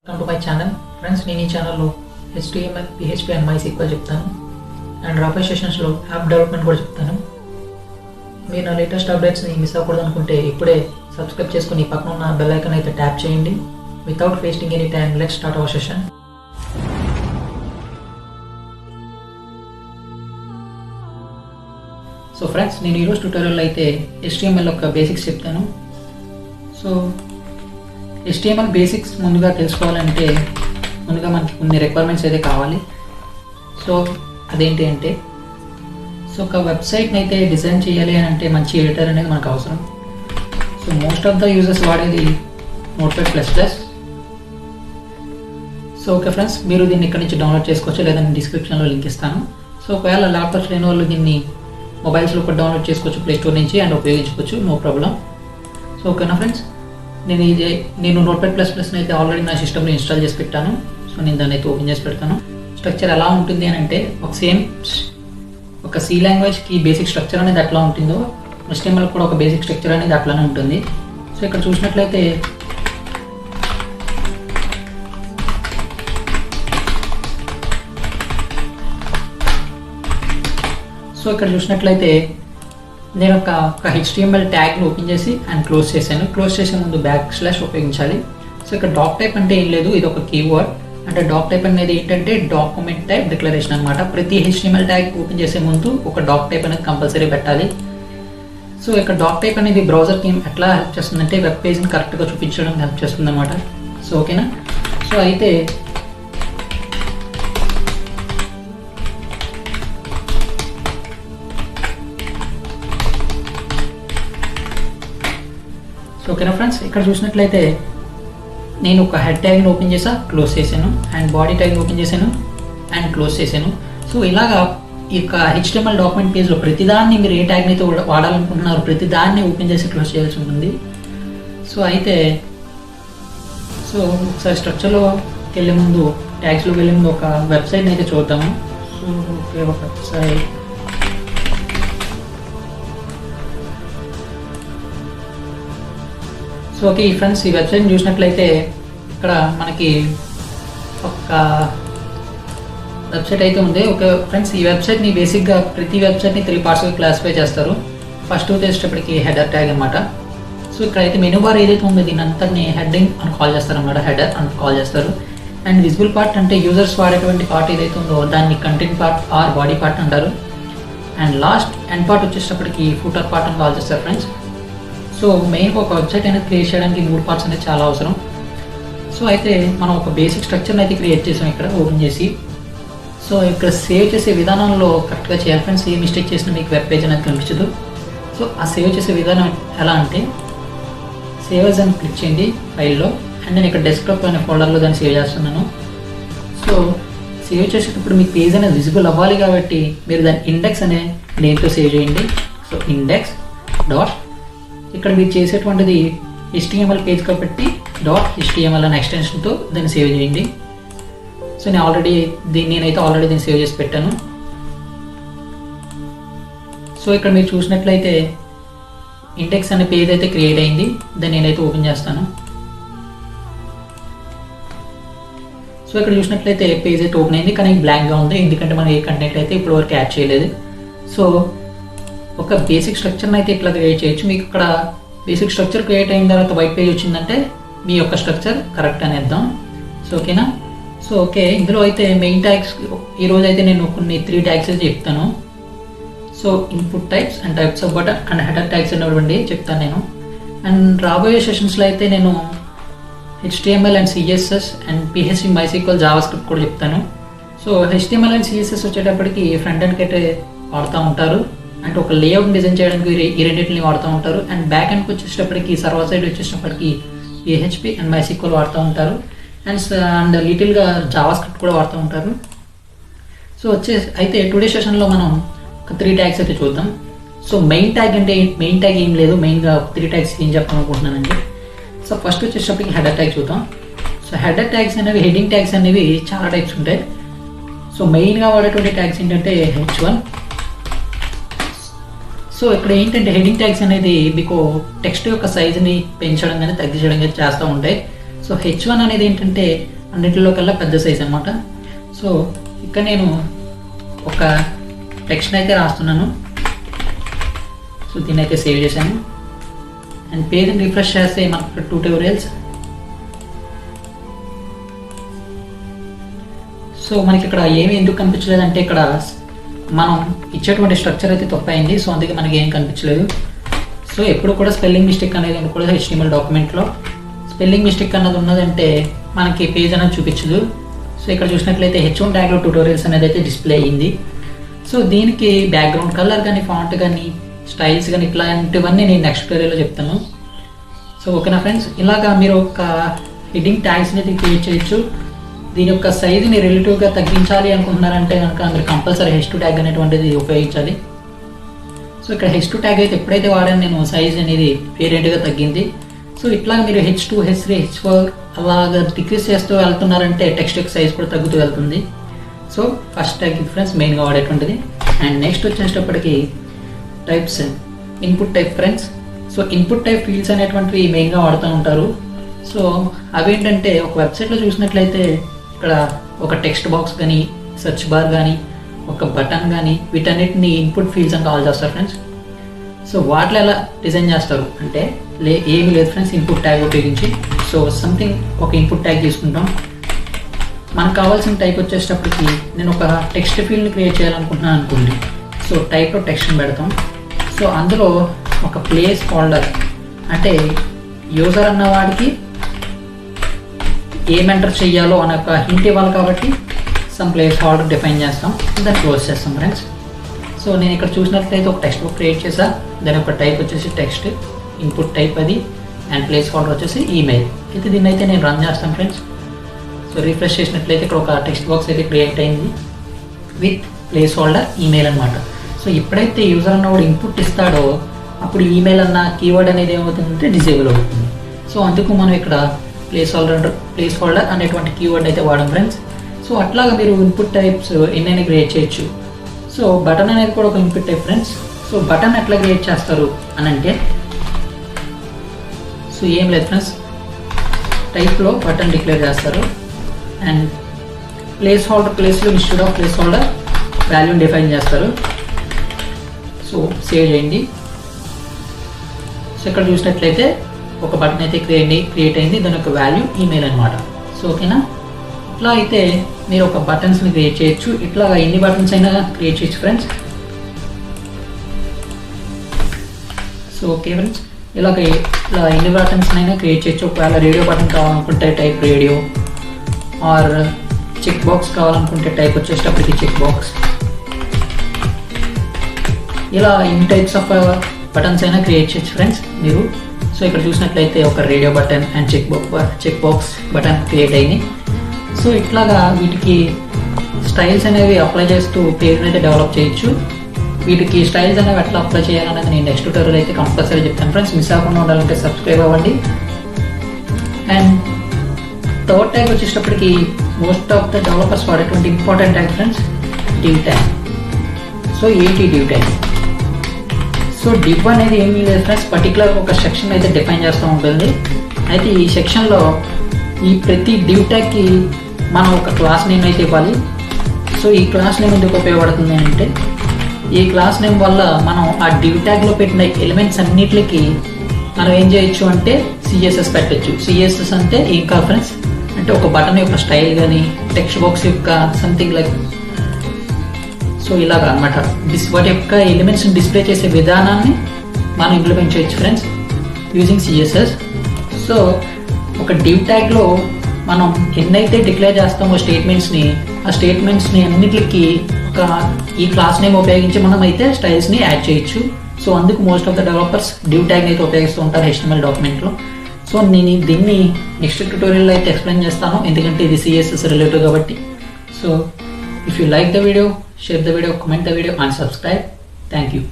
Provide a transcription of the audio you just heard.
Welcome to my channel friends. నేను ఈ ఛానల్లో HTML, PHP అండ్ MySQL చెప్తాను అండ్ రాబోయే సెషన్స్లో యాప్ డెవలప్మెంట్ కూడా చెప్తాను. మీరు నా లేటెస్ట్ అప్డేట్స్ని మిస్ అవ్వకూడదు అనుకుంటే ఇప్పుడే సబ్స్క్రైబ్ చేసుకుని పక్కన ఉన్న బెల్ ఐకాన్ అయితే ట్యాప్ చేయండి. Without wasting any time let's start our session. So friends, నేను ఈరోజు ట్యూటోరియల్లో అయితే HTML యొక్క బేసిక్స్ చెప్తాను. సో HTML బేసిక్స్ ముందుగా తెలుసుకోవాలంటే ముందుగా మనకి కొన్ని రిక్వైర్మెంట్స్ అయితే కావాలి. సో అదేంటి అంటే, సో ఒక వెబ్సైట్ని అయితే డిజైన్ చేయాలి అని అంటే మంచి ఎడిటర్ అనేది మనకు అవసరం. So most of the users వాడేది Notepad++. సో ఓకే ఫ్రెండ్స్, మీరు దీన్ని ఇక్కడ నుంచి డౌన్లోడ్ చేసుకోవచ్చు, లేదా నేను డిస్క్రిప్షన్లో లింక్ ఇస్తాను. సో ఒకవేళ ల్యాప్టాప్స్ లేని వాళ్ళు దీన్ని మొబైల్స్లో కూడా డౌన్లోడ్ చేసుకోవచ్చు ప్లే స్టోర్ నుంచి అండ్ ఉపయోగించుకోవచ్చు, నో ప్రాబ్లం. సో ఓకేనా ఫ్రెండ్స్, నేను Notepad++ని అయితే ఆల్రెడీ నా సిస్టమ్లో ఇన్స్టాల్ చేసి పెట్టాను. సో నేను దాన్ని అయితే ఓపెన్ చేసి పెడతాను. స్ట్రక్చర్ ఎలా ఉంటుంది అని అంటే, ఒక C లాంగ్వేజ్కి బేసిక్ స్ట్రక్చర్ అనేది ఎట్లా ఉంటుందో HTML కూడా ఒక బేసిక్ స్ట్రక్చర్ అనేది అట్లానే ఉంటుంది. సో ఇక్కడ చూసినట్లయితే నేను ఒక HTML ట్యాగ్ని ఓపెన్ చేసి అండ్ క్లోజ్ చేశాను. క్లోజ్ చేసే ముందు / ఉపయోగించాలి. సో ఇక్కడ డాక్ టైప్ అంటే ఏం లేదు, ఇది ఒక కీవర్డ్. అంటే డాక్ టైప్ అనేది ఏంటంటే డాక్యుమెంట్ టైప్ డిక్లరేషన్ అనమాట. ప్రతి HTML ట్యాగ్ ఓపెన్ చేసే ముందు ఒక డాక్ టైప్ అనేది కంపల్సరీ పెట్టాలి. సో ఇక్కడ డాక్ టైప్ అనేది బ్రౌజర్కి ఎట్లా హెల్ప్ చేస్తుందంటే వెబ్ పేజ్ని కరెక్ట్గా చూపించడం హెల్ప్ చేస్తుంది అనమాట. సో ఓకేనా. సో అయితే ఓకేనా ఫ్రెండ్స్, ఇక్కడ చూసినట్లయితే నేను ఒక హెడ్ ట్యాగ్ని ఓపెన్ చేసా, క్లోజ్ చేశాను, అండ్ బాడీ ట్యాగ్ని ఓపెన్ చేశాను అండ్ క్లోజ్ చేశాను. సో ఇలాగా ఈ యొక్క HTML డాక్యుమెంట్ పేజ్లో ప్రతిదాన్ని మీరు ఏ ట్యాగ్ని అయితే వాడాలనుకుంటున్నారో ప్రతిదాన్ని ఓపెన్ చేసి క్లోజ్ చేయాల్సి ఉంటుంది. సో అయితే ఒకసారి స్ట్రక్చర్లోకి వెళ్ళే ముందు, ట్యాగ్స్లోకి వెళ్ళే ముందు ఒక వెబ్సైట్ని అయితే చూద్దాము. సో ఓకే, ఒక వెబ్సైట్. సో ఓకే ఈ ఫ్రెండ్స్, ఈ వెబ్సైట్ని చూసినట్లయితే ఇక్కడ మనకి ఒక వెబ్సైట్ అయితే ఉంది. ఓకే ఫ్రెండ్స్, ఈ వెబ్సైట్ని బేసిక్గా ప్రతి వెబ్సైట్ని 3 పార్ట్స్గా క్లాసిఫై చేస్తారు. ఫస్ట్ వచ్చేటప్పటికి హెడర్ ట్యాగ్ అనమాట. సో ఇక్కడైతే మెనూ బార్ ఏదైతే ఉందో దీని అంతని హెడ్డింగ్ అని కాల్ చేస్తారు అనమాట, హెడర్ అని కాల్ చేస్తారు. అండ్ విజిబుల్ పార్ట్ అంటే యూజర్స్ వాడేటువంటి పార్ట్ ఏదైతే ఉందో దాన్ని content part or body part అంటారు. అండ్ లాస్ట్ ఎండ్ పార్ట్ వచ్చేటప్పటికి ఫూటర్ పార్ట్ అని కాల్ చేస్తారు ఫ్రెండ్స్. సో మెయిన్గా ఒక వెబ్సైట్ అనేది క్రియేట్ చేయడానికి 3 పార్ట్స్ అనేది చాలా అవసరం. సో అయితే మనం ఒక బేసిక్ స్ట్రక్చర్ని అయితే క్రియేట్ చేసాం ఇక్కడ ఓపెన్ చేసి. సో ఇక్కడ సేవ్ చేసే విధానంలో కరెక్ట్గా చేయాలి ఫ్రెండ్స్. ఏ మిస్టేక్ చేసినా మీకు వెబ్ పేజ్ అనేది కనిపించదు. సో ఆ సేవ్ చేసే విధానం ఎలా అంటే, సేవ్ as అని క్లిక్ చేయండి ఫైల్లో, అండ్ నేను ఇక్కడ డెస్క్టాప్ అనే ఫోల్డర్లో దాన్ని సేవ్ చేస్తున్నాను. సో సేవ్ చేసేటప్పుడు మీ పేజ్ అనేది విజిబుల్ అవ్వాలి కాబట్టి మీరు దాని ఇండెక్స్ అనే నేమ్తో సేవ్ చేయండి. సో ఇండెక్స్ డాట్, ఇక్కడ మీరు చేసేటువంటిది HTML పేజ్ కాబట్టి .html అనే ఎక్స్టెన్షన్తో దాన్ని సేవ్ చేయండి. సో నేనైతే ఆల్రెడీ దీన్ని సేవ్ చేసి పెట్టాను. సో ఇక్కడ మీరు చూసినట్లయితే ఇండెక్స్ అనే పేజ్ అయితే క్రియేట్ అయింది. దాన్ని నేనైతే ఓపెన్ చేస్తాను. సో ఇక్కడ చూసినట్లయితే పేజ్ అయితే ఓపెన్ అయింది, కానీ బ్లాంక్గా ఉంది, ఎందుకంటే మనం ఏ కంటెంట్ అయితే ఇప్పుడు వరకు యాడ్ చేయలేదు. సో ఒక బేసిక్ స్ట్రక్చర్ని అయితే ఇట్లా క్రియేట్ చేయొచ్చు. మీకు ఇక్కడ బేసిక్ స్ట్రక్చర్ క్రియేట్ అయిన తర్వాత వైట్ పేజ్ వచ్చిందంటే మీ యొక్క స్ట్రక్చర్ కరెక్ట్ అని అర్థం. సో ఓకేనా. సో ఓకే, ఇందులో అయితే మెయిన్ ట్యాగ్స్ ఈరోజు అయితే నేను కొన్ని 3 ట్యాగ్స్ అయితే చెప్తాను. So input types and types of button and header tags అనేటువంటి చెప్తాను నేను. అండ్ రాబోయే సెషన్స్లో అయితే నేను HTML and CSS and PHP, MySQL, JavaScript కూడా చెప్తాను. సో HTML అండ్ CSS వచ్చేటప్పటికి ఫ్రంట్ ఎండ్కి అయితే వాడుతూ ఉంటారు, అంటే ఒక లేఅవుట్ని డిజైన్ చేయడానికి ఈ రెండింటిని వాడుతూ ఉంటారు. అండ్ బ్యాక్ ఎండ్కి వచ్చేటప్పటికి సర్వర్ సైడ్ వచ్చేటప్పటికి PHP అండ్ MySQL వాడుతూ ఉంటారు. అండ్ లిటిల్గా JavaScript కూడా వాడుతూ ఉంటారు. సో అయితే టుడే సెషన్లో మనం ఒక 3 ట్యాగ్స్ అయితే చూద్దాం. సో మెయిన్ ట్యాగ్ ఏం లేదు, మెయిన్గా 3 ట్యాగ్స్ ఏం చెప్పాలనుకుంటున్నానండి. సో ఫస్ట్ వచ్చేటప్పటికి హెడర్ ట్యాగ్ చూద్దాం. సో హెడర్ ట్యాగ్స్ అనేవి, హెడింగ్ ట్యాగ్స్ అనేవి చాలా టైప్స్ ఉంటాయి. సో మెయిన్గా వాడేటువంటి ట్యాగ్స్ ఏంటంటే H1. సో ఇక్కడ ఏంటంటే హెడింగ్ ట్యాగ్స్ అనేది మీకు టెక్స్ట్ యొక్క సైజుని పెంచడం కానీ తగ్గించడం కానీ చేస్తూ ఉంటాయి. సో సో H1 అనేది ఏంటంటే అన్నిటిలో కల్లా పెద్ద సైజ్ అనమాట. సో ఇక్కడ నేను ఒక టెక్స్ట్ అయితే రాస్తున్నాను. సో దీన్ని అయితే సేవ్ చేశాను. అండ్ పేజ్ని రిఫ్రెష్ చేస్తే మనకు 2 ట్యూటోరియల్స్. సో మనకి ఇక్కడ ఏమి ఎందుకు కనిపించలేదంటే ఇక్కడ మనం ఇచ్చేటువంటి స్ట్రక్చర్ అయితే తప్పైంది. సో అందుకే మనకి ఏం కనిపించలేదు. సో ఎప్పుడు కూడా స్పెల్లింగ్ మిస్టేక్ అనేది కూడా HTML డాక్యుమెంట్లో స్పెల్లింగ్ మిస్టేక్ అన్నది ఉన్నదంటే మనకి పేజ్ అనేది చూపించదు. సో ఇక్కడ చూసినట్లయితే H1 ట్యాగ్లో ట్యూటోరియల్స్ అనేది అయితే డిస్ప్లే అయ్యింది. సో దీనికి బ్యాక్గ్రౌండ్ కలర్ కానీ ఫాంట్ కానీ స్టైల్స్ కానీ ఇట్లాంటివన్నీ నేను నెక్స్ట్ ట్యూటోరియల్లో చెప్తాను. సో ఓకేనా ఫ్రెండ్స్, ఇలాగా మీరు ఒక హెడ్డింగ్ ట్యాగ్స్ని అయితే క్రియేట్ చేయొచ్చు. దీని యొక్క సైజుని రిలేటివ్గా తగ్గించాలి అనుకుంటున్నారంటే కనుక మీరు కంపల్సరీ H2 ట్యాగ్ అనేటువంటిది ఉపయోగించాలి. సో ఇక్కడ H2 ట్యాగ్ అయితే ఎప్పుడైతే వాడాను నేను సైజ్ అనేది వేరియంట్గా తగ్గింది. సో ఇట్లా మీరు H2, H3, H4 అలాగా డిక్రీస్ చేస్తూ వెళ్తున్నారంటే టెక్స్ట్ యొక్క సైజ్ కూడా తగ్గుతూ వెళ్తుంది. సో ఫస్ట్ ట్యాగ్ ఫ్రెండ్స్ మెయిన్గా వాడేటువంటిది. అండ్ నెక్స్ట్ వచ్చేటప్పటికి types, input type friends. So input type fields అనేటువంటివి మెయిన్గా వాడుతూ ఉంటారు. సో అవేంటంటే ఒక వెబ్సైట్లో చూసినట్లయితే ఇక్కడ ఒక టెక్స్ట్ బాక్స్ కానీ సెర్చ్ బార్ కానీ ఒక బటన్ కానీ వీటన్నిటిని ఇన్పుట్ ఫీల్డ్స్ అని కాల్ చేస్తారు ఫ్రెండ్స్. సో వాటిలో ఎలా డిజైన్ చేస్తారు అంటే ఏమీ లేదు ఫ్రెండ్స్, ఇన్పుట్ ట్యాగ్ ఉపయోగించి. సో సంథింగ్ ఒక ఇన్పుట్ ట్యాగ్ తీసుకుంటాం. మనకు కావాల్సిన టైప్ వచ్చేటప్పటికి నేను ఒక టెక్స్ట్ ఫీల్డ్ని క్రియేట్ చేయాలనుకుంటున్నాను అనుకోండి. సో టైప్లో టెక్స్ట్ని పెడతాం. సో అందులో ఒక ప్లేస్ హోల్డర్ అంటే యూజర్ అన్న వాడికి ఏం ఎంటర్ చెయ్యాలో అనే ఒక హింట్ ఇవ్వాలి కాబట్టి సమ్ ప్లేస్ హోల్డర్ డిఫైన్ చేస్తాం, దాన్ని క్లోజ్ చేస్తాం ఫ్రెండ్స్. సో నేను ఇక్కడ చూసినట్లయితే ఒక టెక్స్ట్ బుక్ క్రియేట్ చేసా. దాని యొక్క టైప్ వచ్చేసి టెక్స్ట్, ఇన్పుట్ టైప్ అది, అండ్ ప్లేస్ హోల్డర్ వచ్చేసి ఈమెయిల్. అయితే దీన్ని అయితే నేను రన్ చేస్తాను ఫ్రెండ్స్. సో రిఫ్రెష్ చేసినట్లయితే ఇక్కడ ఒక టెక్స్ట్ బాక్స్ అయితే క్రియేట్ అయింది విత్ ప్లేస్ హోల్డర్ ఈమెయిల్ అనమాట. సో ఎప్పుడైతే యూజర్ అన్నవాడు ఇన్పుట్ ఇస్తాడో అప్పుడు ఈమెయిల్ అన్న కీవర్డ్ అనేది ఏమవుతుందంటే డిజేబుల్ అవుతుంది. సో అందుకు మనం ఇక్కడ ప్లేస్ హోల్డర్ అనేటువంటి కీవర్డ్ అయితే వాడడం ఫ్రెండ్స్. సో అట్లాగా మీరు ఇన్పుట్ టైప్స్ ఎన్నైనా క్రియేట్ చేయొచ్చు. సో బటన్ అనేది కూడా ఒక input type friends. So button ఎట్లా క్రియేట్ చేస్తారు అని అంటే సో ఏం లేదు ఫ్రెండ్స్, టైప్లో బటన్ డిక్లేర్ చేస్తారు అండ్ ప్లేస్ హోల్డర్ ప్లేస్లో ఇన్స్టెడ్ ఆఫ్ ప్లేస్ హోల్డర్ వాల్యూని డిఫైన్ చేస్తారు. సో సేవ్ చేయండి. సో ఇక్కడ చూసినట్లయితే ఒక బటన్ అయితే క్రియేట్ అయింది, దాని యొక్క వాల్యూ ఈమెయిల్ అనమాట. సో ఓకేనా, ఇట్లా అయితే మీరు ఒక బటన్స్ని క్రియేట్ చేయొచ్చు. ఇట్లా ఎన్ని బటన్స్ అయినా క్రియేట్ చేయొచ్చు ఫ్రెండ్స్. సో ఓకే ఫ్రెండ్స్, ఇలా ఎన్ని బటన్స్ అయినా క్రియేట్ చేయొచ్చు. ఒకవేళ రేడియో బటన్ కావాలనుకుంటే type radio, or check box కావాలనుకుంటే టైప్ వచ్చేటప్పటికి చెక్ బాక్స్. ఇలా ఎన్ని టైప్స్ ఆఫ్ బటన్స్ అయినా క్రియేట్ చేయొచ్చు ఫ్రెండ్స్ మీరు. సో ఇక్కడ చూసినట్లయితే ఒక radio button and check box button create అయింది. సో ఇట్లాగా వీటికి స్టైల్స్ అనేవి అప్లై చేస్తూ పేజ్ని అయితే డెవలప్ చేయొచ్చు. వీటికి స్టైల్స్ అనేవి ఎట్లా అప్లై చేయాలనేది నేను నెక్స్ట్ ట్యూటోరియల్ అయితే కంపల్సరీ చెప్తాను ఫ్రెండ్స్. మిస్ అవ్వకుండా ఉండాలంటే సబ్స్క్రైబ్ అవ్వండి. అండ్ థర్డ్ ట్యాగ్ వచ్చేటప్పటికి మోస్ట్ ఆఫ్ ద డెవలపర్స్ వాడేటువంటి important tag friends, div tag. So ఏంటి డివ్ ట్యాగ్? సో డివ్ అనేది ఏమీ లేదు ఫ్రెండ్స్, పర్టికులర్ ఒక సెక్షన్ అయితే డిఫైన్ చేస్తూ ఉంటుంది. అయితే ఈ సెక్షన్లో ఈ ప్రతి డివ్ ట్యాగ్కి మనం ఒక క్లాస్ నేమ్ అయితే ఇవ్వాలి. సో ఈ క్లాస్ నేమ్ ఎందుకు ఉపయోగపడుతుంది అంటే ఈ క్లాస్ నేమ్ వల్ల మనం ఆ డివ్ ట్యాగ్లో పెట్టిన ఎలిమెంట్స్ అన్నిటికి మనం ఏం చేయొచ్చు అంటే సిఎస్ఎస్ పెట్టచ్చు. సిఎస్ఎస్ అంటే ఏం కాదు ఫ్రెండ్స్, అంటే ఒక బటన్ యొక్క స్టైల్ కానీ టెక్స్ట్ బాక్స్ యొక్క సంథింగ్ లైక్ సో ఇలాగ అనమాట వాటి యొక్క ఎలిమెంట్స్ని డిస్ప్లే చేసే విధానాన్ని మనం ఇంప్లిమెంట్ చేయొచ్చు ఫ్రెండ్స్ యూజింగ్ సిఎస్ఎస్. సో ఒక డివ్ ట్యాగ్లో మనం ఎన్నైతే డిక్లేర్ చేస్తామో స్టేట్మెంట్స్ని, ఆ స్టేట్మెంట్స్ని అన్నిటికీ ఒక ఈ క్లాస్ నేమ్ ఉపయోగించి మనం అయితే స్టైల్స్ని యాడ్ చేయొచ్చు. సో అందుకు most of the developers div tag అయితే ఉపయోగిస్తూ ఉంటారు HTML డాక్యుమెంట్లో. సో నేను దీన్ని నెక్స్ట్ ట్యూటోరియల్లో అయితే ఎక్స్ప్లెయిన్ చేస్తాను, ఎందుకంటే ఇది CSS రిలేటివ్ కాబట్టి. So if you like the video, share the video, comment the video and subscribe. Thank you.